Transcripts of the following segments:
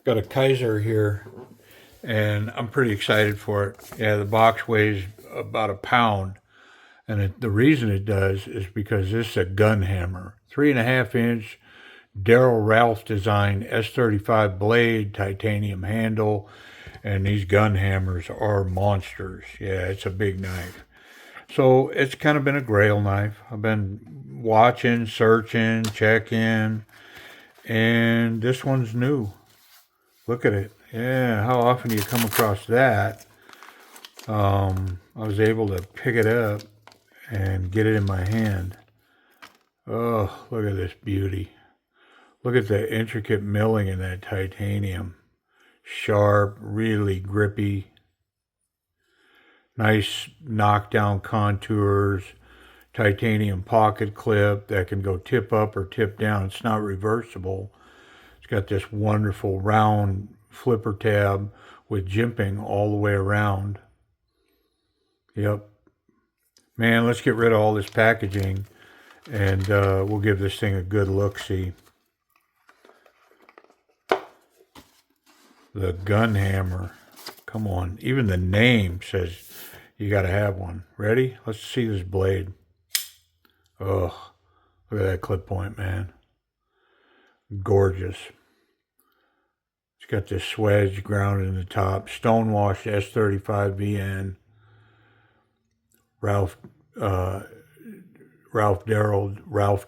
Got a Kizer here, and I'm pretty excited for it. Yeah, the box weighs about a pound, and the reason it does is because this is a Gunhammer, 3.5 inch Daryl Ralph design S35 blade, titanium handle, and these gun hammers are monsters. Yeah, it's a big knife. So it's kind of been a grail knife. I've been watching, searching, checking, and this one's new. Look at it. Yeah, how often do you come across that? I was able to pick it up and get it in my hand. Oh, look at this beauty. Look at the intricate milling in that titanium. Sharp, really grippy. Nice knockdown contours. Titanium pocket clip that can go tip up or tip down. It's not reversible. It's got this wonderful round flipper tab with jimping all the way around. Yep. Man, let's get rid of all this packaging and we'll give this thing a good look-see. The Gunhammer. Come on. Even the name says you got to have one. Ready? Let's see this blade. Oh, look at that clip point, man. Gorgeous. It's got this swedge grounded in the top. Stonewashed S35 VN. Ralph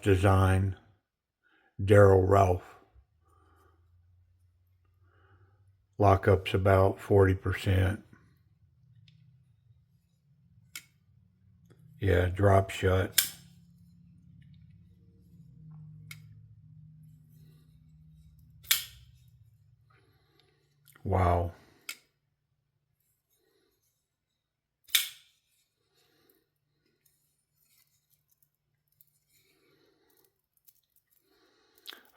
design. Daryl Ralph. Lockup's about 40%. Yeah, drop shut. Wow.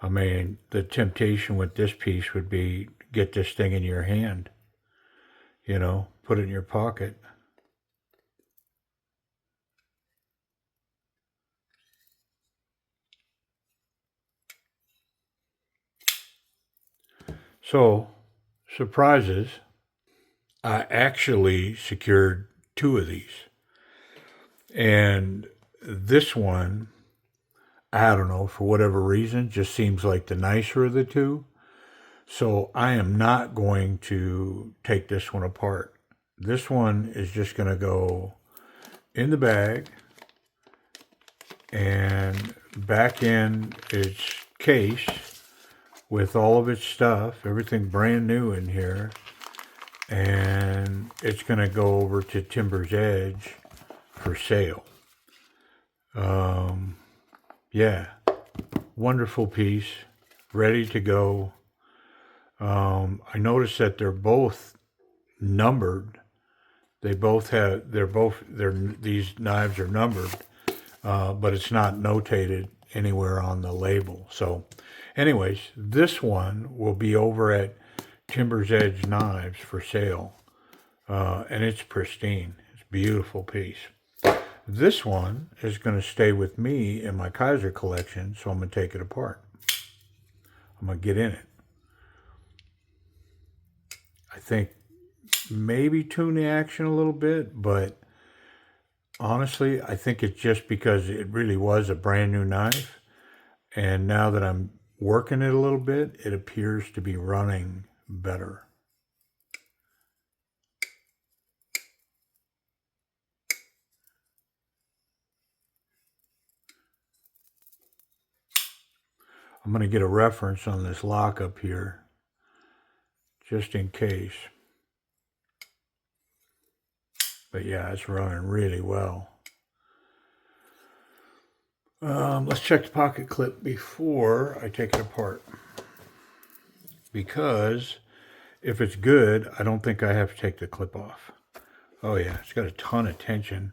I mean, the temptation with this piece would be get this thing in your hand, put it in your pocket. So, surprises, I actually secured 2 of these. And this one, I don't know, for whatever reason, just seems like the nicer of the 2. So I am not going to take this one apart. This one is just going to go in the bag and back in its case with all of its stuff, everything brand new in here. And it's going to go over to Timber's Edge for sale. Yeah, wonderful piece, ready to go. I noticed that they're both numbered. These knives are numbered, but it's not notated anywhere on the label. So anyways, this one will be over at Timber's Edge Knives for sale. And it's pristine. It's a beautiful piece. This one is going to stay with me in my Kizer collection, so I'm going to take it apart. I'm going to get in it. I think maybe tune the action a little bit, but honestly, I think it's just because it really was a brand new knife. And now that I'm working it a little bit, it appears to be running better. I'm going to get a reference on this lockup here, just in case. But yeah, it's running really well. Let's check the pocket clip before I take it apart. Because if it's good, I don't think I have to take the clip off. Oh yeah, it's got a ton of tension.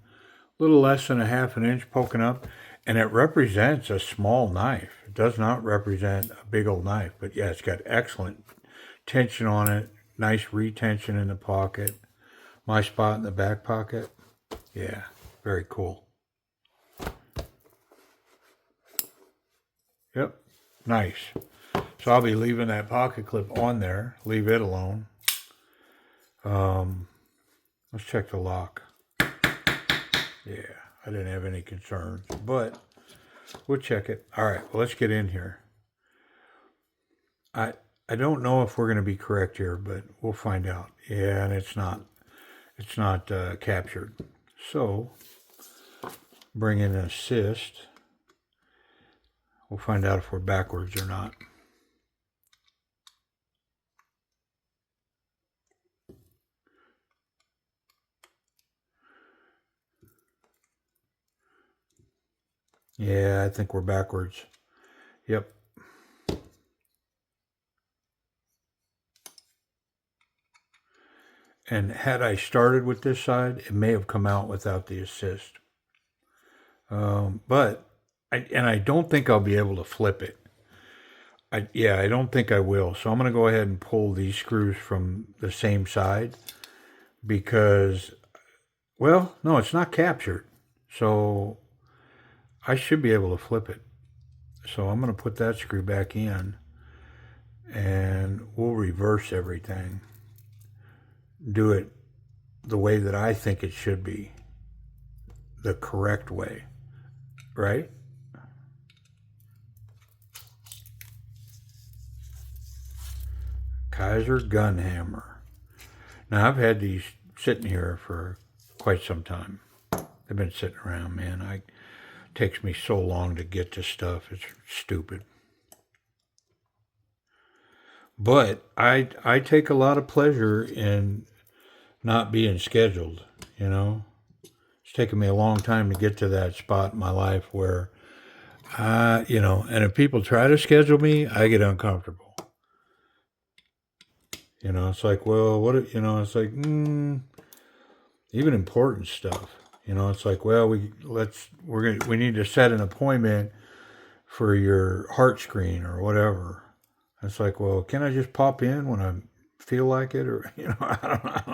A little less than 1/2 inch poking up. And it represents a small knife. It does not represent a big old knife. But yeah, it's got excellent tension on it. Nice retention in the pocket. My spot in the back pocket. Yeah, very cool. Yep, nice. So I'll be leaving that pocket clip on there. Leave it alone. Let's check the lock. Yeah, I didn't have any concerns, but we'll check it. All right, well, let's get in here. I I don't know if we're going to be correct here, but we'll find out. Yeah, and it's not. It's not captured. So bring in an assist. We'll find out if we're backwards or not. Yeah, I think we're backwards. Yep. And had I started with this side, it may have come out without the assist. But I don't think I'll be able to flip it. I don't think I will. So I'm going to go ahead and pull these screws from the same side because, well, no, it's not captured. So I should be able to flip it. So I'm going to put that screw back in and we'll reverse everything. Do it the way that I think it should be, the correct way, right? Kizer Gunhammer. Now, I've had these sitting here for quite some time. They've been sitting around, man. It takes me so long to get to stuff. It's stupid. But I take a lot of pleasure in not being scheduled, you know. It's taken me a long time to get to that spot in my life where, and if people try to schedule me, I get uncomfortable. It's like, well, it's like, even important stuff. It's like, well, we need to set an appointment for your heart screen or whatever. It's like, well, can I just pop in when I feel like it? Or, I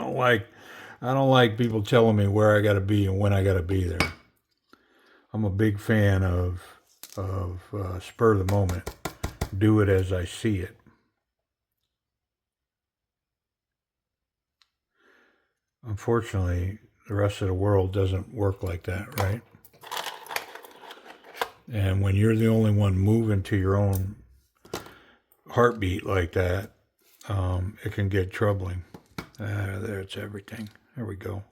don't like people telling me where I got to be and when I got to be there. I'm a big fan of spur of the moment. Do it as I see it. Unfortunately, the rest of the world doesn't work like that, right? And when you're the only one moving to your own heartbeat like that, it can get troubling. There's everything. There we go.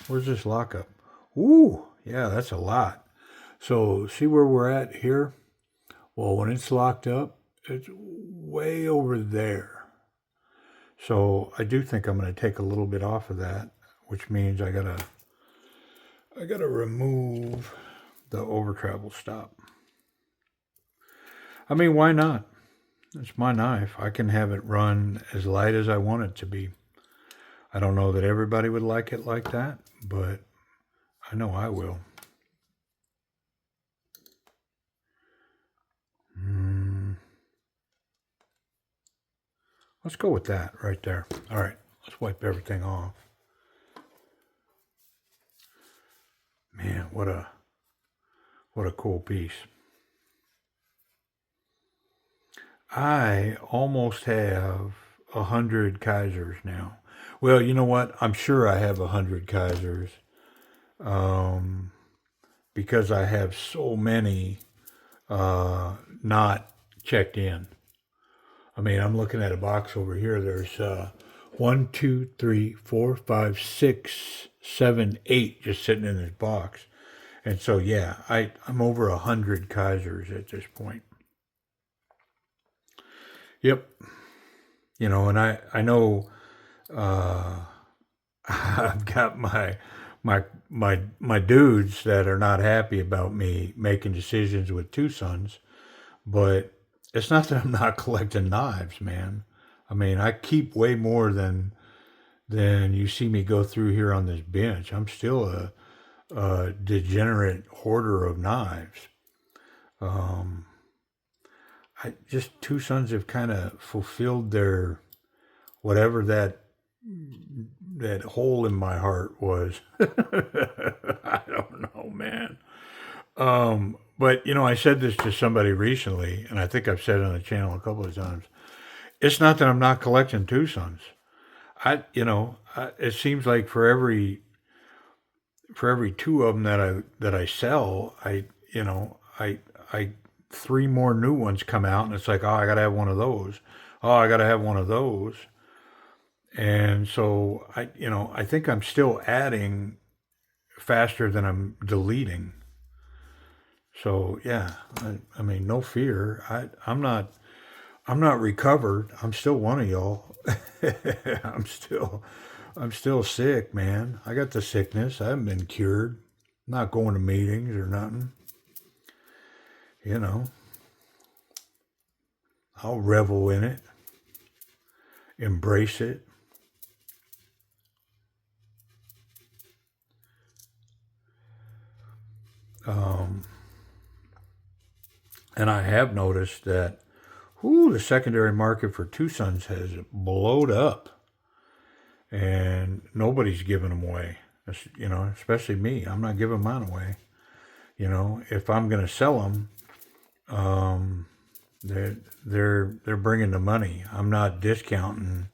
Where's this lockup? Ooh, yeah, that's a lot. So see where we're at here? Well, when it's locked up, it's way over there. So I do think I'm going to take a little bit off of that, which means I gotta remove the over travel stop. I mean, why not? It's my knife. I can have it run as light as I want it to be. I don't know that everybody would like it like that, but I know I will. Let's go with that right there. All right, let's wipe everything off. Man, what a cool piece. I almost have 100 Kizers now. Well, you know what? I'm sure I have 100 Kizers because I have so many not checked in. I mean, I'm looking at a box over here. There's 1, 2, 3, 4, 5, 6, 7, 8 just sitting in this box. And so, yeah, I'm over 100 Kizers at this point. Yep. And I know I've got my dudes that are not happy about me making decisions with two sons, but it's not that I'm not collecting knives, man. I mean, I keep way more than you see me go through here on this bench. I'm still a degenerate hoarder of knives. Two sons have kind of fulfilled their whatever that hole in my heart was. I don't know, man. But I said this to somebody recently, and I think I've said it on the channel a couple of times. It's not that I'm not collecting Tucson's. It seems like for every two of them that I sell, I three more new ones come out, and it's like, oh, I gotta have one of those. Oh, I gotta have one of those. And so I think I'm still adding faster than I'm deleting. So yeah, I mean, no fear. I'm not recovered. I'm still one of y'all. I'm still sick, man. I got the sickness. I haven't been cured. Not going to meetings or nothing. You know, I'll revel in it, embrace it. Um, and I have noticed that, the secondary market for Tucson's has blowed up, and nobody's giving them away. Especially me. I'm not giving mine away. If I'm going to sell them, um, they're bringing the money. I'm not discounting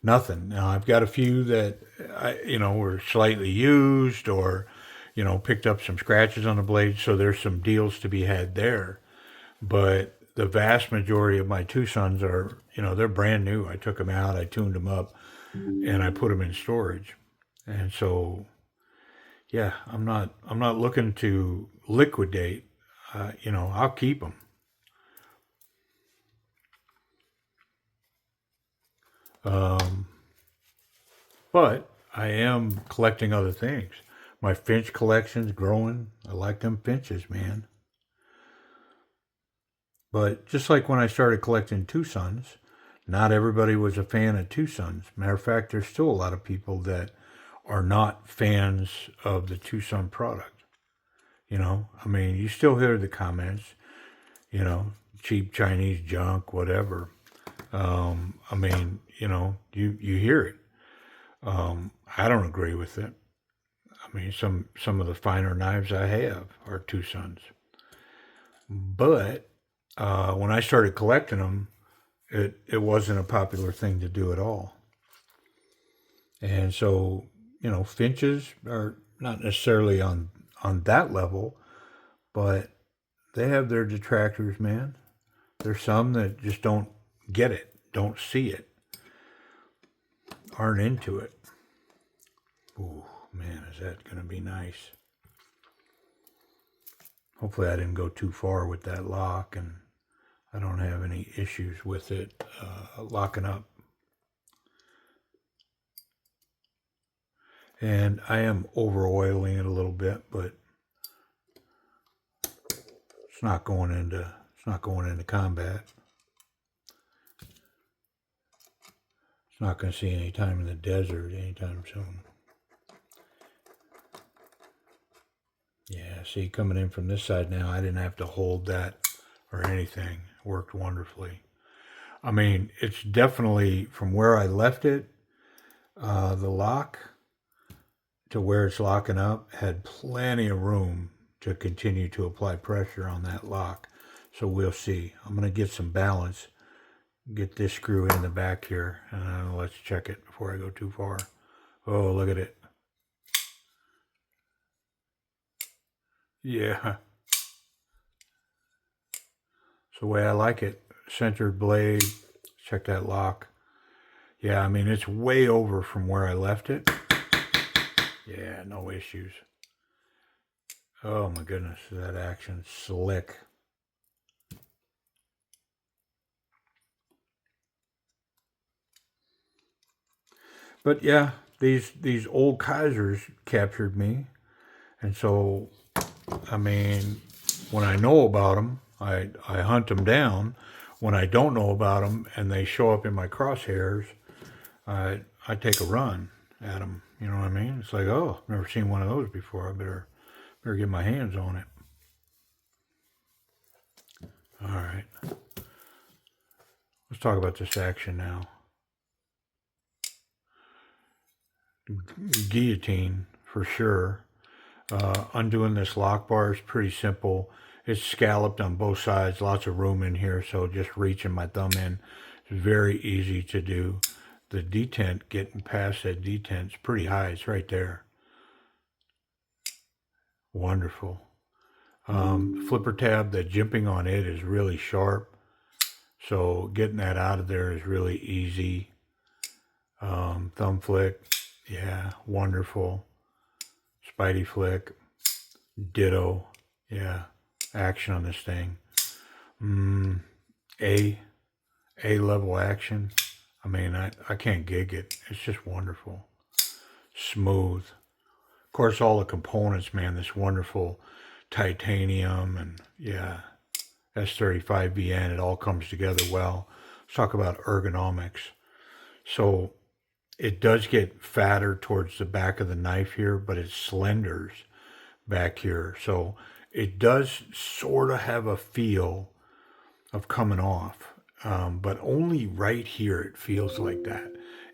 nothing. Now I've got a few that were slightly used, or picked up some scratches on the blade, so there's some deals to be had there. But the vast majority of my Tucson's are, they're brand new. I took them out, I tuned them up, and I put them in storage. And so, yeah, I'm not looking to liquidate. I'll keep them. Um, but I am collecting other things. My finch collection's growing. I like them finches, man. But just like when I started collecting Tucson's, not everybody was a fan of Tucson's. Matter of fact, there's still a lot of people that are not fans of the Tucson product. I mean, you still hear the comments, you know, cheap Chinese junk, whatever. I mean, you hear it. I don't agree with it. I mean, some of the finer knives I have are Tucson's, but when I started collecting them, it wasn't a popular thing to do at all. And so, finches are not necessarily on that level, but they have their detractors, man. There's some that just don't get it, don't see it, aren't into it. Ooh, man, is that going to be nice? Hopefully, I didn't go too far with that lock, and I don't have any issues with it locking up. And I am over oiling it a little bit, but it's not going into combat. It's not going to see any time in the desert anytime soon. Yeah, see, coming in from this side now, I didn't have to hold that or anything. It worked wonderfully. I mean, it's definitely from where I left it, the lock to where it's locking up had plenty of room to continue to apply pressure on that lock. So we'll see. I'm going to get some balance, get this screw in the back here, and let's check it before I go too far. Oh, look at it. Yeah, it's the way I like it. Centered blade. Check that lock. Yeah, I mean, it's way over from where I left it. Yeah, no issues. Oh my goodness, that action slick. But yeah, these old Kizers captured me, and so I mean, when I know about them, I hunt them down. When I don't know about them and they show up in my crosshairs, I take a run at them. You know what I mean? It's like, oh, never seen one of those before. I better get my hands on it. All right, let's talk about this action now. Guillotine for sure. Undoing this lock bar is pretty simple. It's scalloped on both sides, lots of room in here, so just reaching my thumb in is very easy to do. The detent, getting past that detent, is pretty high. It's right there. Wonderful. Flipper tab, the jimping on it is really sharp. So getting that out of there is really easy. Thumb flick, yeah, wonderful. Spidey flick, ditto, yeah, action on this thing. A level action. I mean, I can't gig it. It's just wonderful. Smooth. Of course, all the components, man, this wonderful titanium and yeah, S35VN, it all comes together well. Let's talk about ergonomics. So it does get fatter towards the back of the knife here, but it slenders back here. So it does sort of have a feel of coming off, but only right here it feels like that.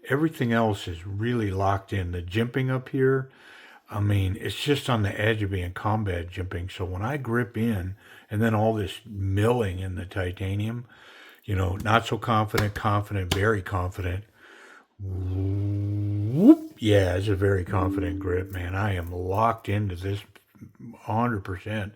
Everything else is really locked in. The jimping up here, I mean, it's just on the edge of being combat jimping. So when I grip in and then all this milling in the titanium, you know, not so confident, confident, very confident. Whoop. Yeah, it's a very confident grip, man. I am locked into this 100%.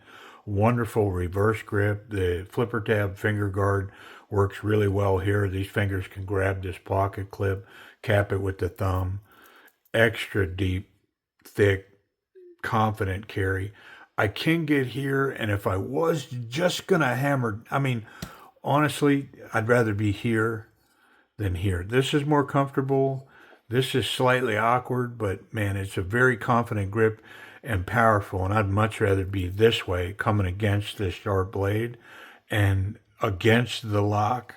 Wonderful reverse grip. The flipper tab finger guard works really well here. These fingers can grab this pocket clip, cap it with the thumb. Extra deep, thick, confident carry. I can get here, and if I was just going to hammer, I mean, honestly, I'd rather be here than here. This is more comfortable. This is slightly awkward, but man, it's a very confident grip and powerful, and I'd much rather be this way, coming against this sharp blade and against the lock,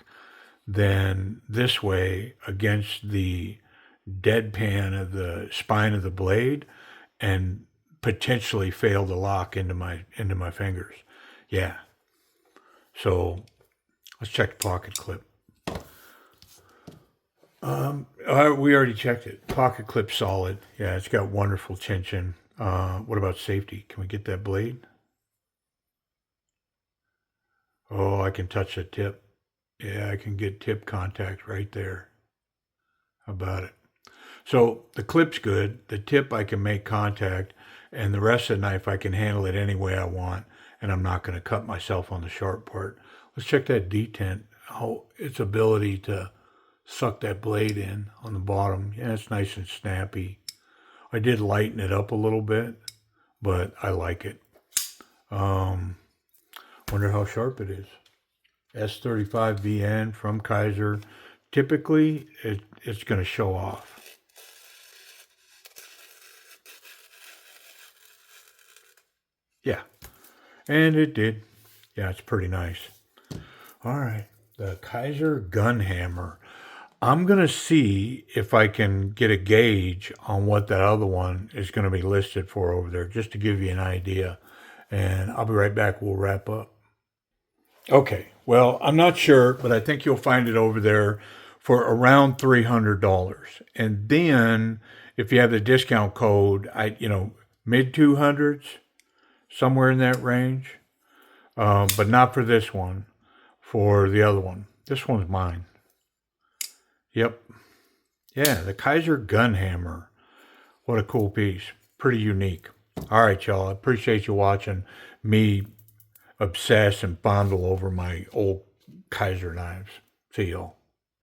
than this way against the deadpan of the spine of the blade and potentially fail to lock into my fingers. Yeah. So let's check the pocket clip. We already checked it. Pocket clip solid. Yeah, it's got wonderful tension. What about safety? Can we get that blade? Oh, I can touch the tip. Yeah, I can get tip contact right there. How about it? So the clip's good. The tip I can make contact, and the rest of the knife I can handle it any way I want, and I'm not going to cut myself on the sharp part. Let's check that detent. Oh, its ability to suck that blade in on the bottom. Yeah, it's nice and snappy. I did lighten it up a little bit, but I like it. Wonder how sharp it is. S35VN from Kizer. Typically, it's going to show off. Yeah, and it did. Yeah, it's pretty nice. All right, the Kizer Gunhammer. I'm going to see if I can get a gauge on what that other one is going to be listed for over there, just to give you an idea. And I'll be right back. We'll wrap up. Okay, well, I'm not sure, but I think you'll find it over there for around $300. And then if you have the discount code, mid 200s, somewhere in that range. But not for this one, for the other one. This one's mine. Yep. Yeah, the Kizer Gunhammer. What a cool piece. Pretty unique. All right, y'all. I appreciate you watching me obsess and fondle over my old Kizer knives. See y'all.